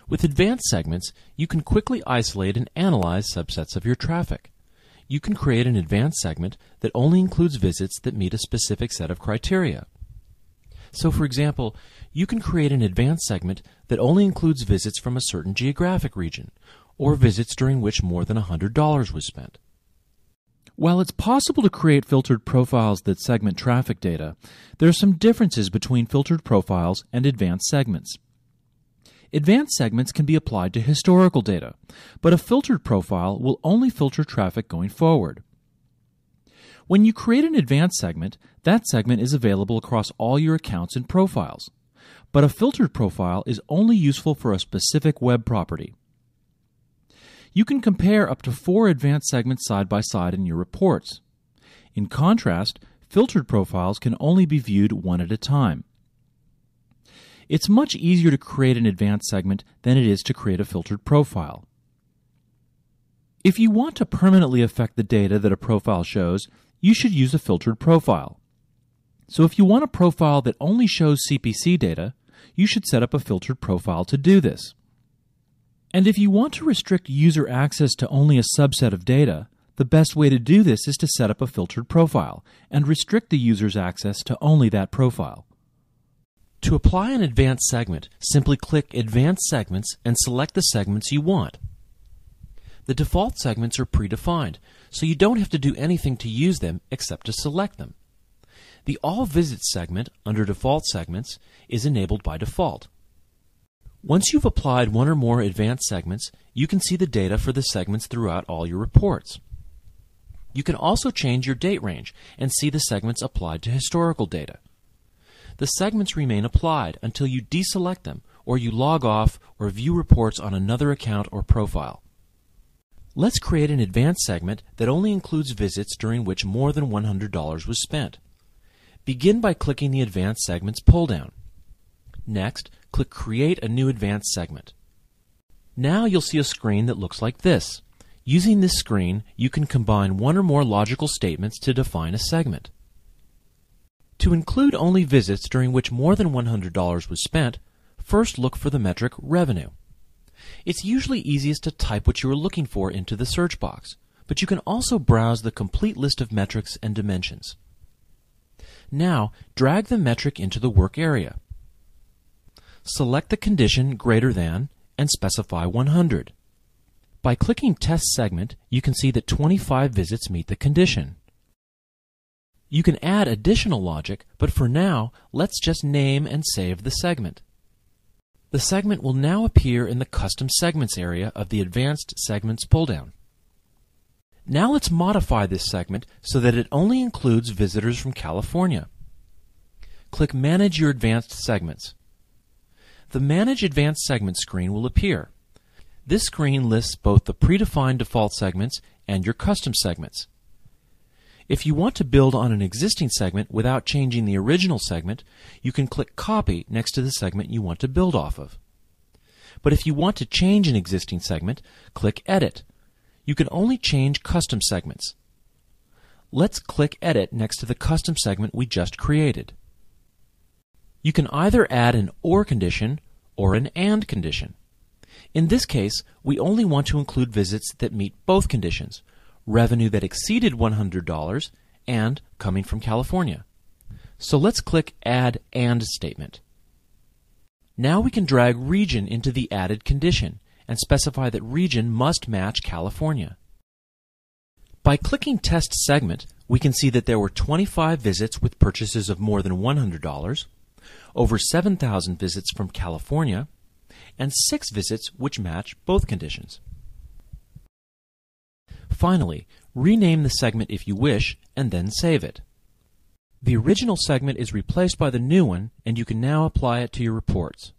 With advanced segments, you can quickly isolate and analyze subsets of your traffic. You can create an advanced segment that only includes visits that meet a specific set of criteria. So, for example, you can create an advanced segment that only includes visits from a certain geographic region, or visits during which more than $100 was spent. While it's possible to create filtered profiles that segment traffic data, there are some differences between filtered profiles and advanced segments. Advanced segments can be applied to historical data, but a filtered profile will only filter traffic going forward. When you create an advanced segment, that segment is available across all your accounts and profiles. But a filtered profile is only useful for a specific web property. You can compare up to 4 advanced segments side by side in your reports. In contrast, filtered profiles can only be viewed one at a time. It's much easier to create an advanced segment than it is to create a filtered profile. If you want to permanently affect the data that a profile shows, you should use a filtered profile. So if you want a profile that only shows CPC data, you should set up a filtered profile to do this. And if you want to restrict user access to only a subset of data, the best way to do this is to set up a filtered profile and restrict the user's access to only that profile. To apply an advanced segment, simply click Advanced Segments and select the segments you want. The default segments are predefined, so you don't have to do anything to use them except to select them. The All Visits segment under Default Segments is enabled by default. Once you've applied one or more advanced segments, you can see the data for the segments throughout all your reports. You can also change your date range and see the segments applied to historical data. The segments remain applied until you deselect them or you log off or view reports on another account or profile. Let's create an advanced segment that only includes visits during which more than $100 was spent. Begin by clicking the Advanced Segments pull-down. Next, click Create a new advanced segment. Now you'll see a screen that looks like this. Using this screen, you can combine one or more logical statements to define a segment. To include only visits during which more than $100 was spent, first look for the metric revenue. It's usually easiest to type what you are looking for into the search box, but you can also browse the complete list of metrics and dimensions. Now, drag the metric into the work area. Select the condition greater than and specify 100. By clicking Test Segment, you can see that 25 visits meet the condition. You can add additional logic, but for now, let's just name and save the segment. The segment will now appear in the Custom Segments area of the Advanced Segments pull-down. Now let's modify this segment so that it only includes visitors from California. Click Manage Your Advanced Segments. The Manage Advanced Segments screen will appear. This screen lists both the predefined default segments and your custom segments. If you want to build on an existing segment without changing the original segment, you can click Copy next to the segment you want to build off of. But if you want to change an existing segment, click Edit. You can only change custom segments. Let's click Edit next to the custom segment we just created. You can either add an OR condition or an AND condition. In this case, we only want to include visits that meet both conditions, revenue that exceeded $100 and coming from California. So let's click Add AND statement. Now we can drag region into the added condition and specify that region must match California. By clicking Test Segment, we can see that there were 25 visits with purchases of more than $100, over 7,000 visits from California, and 6 visits which match both conditions. Finally, rename the segment if you wish, and then save it. The original segment is replaced by the new one, and you can now apply it to your reports.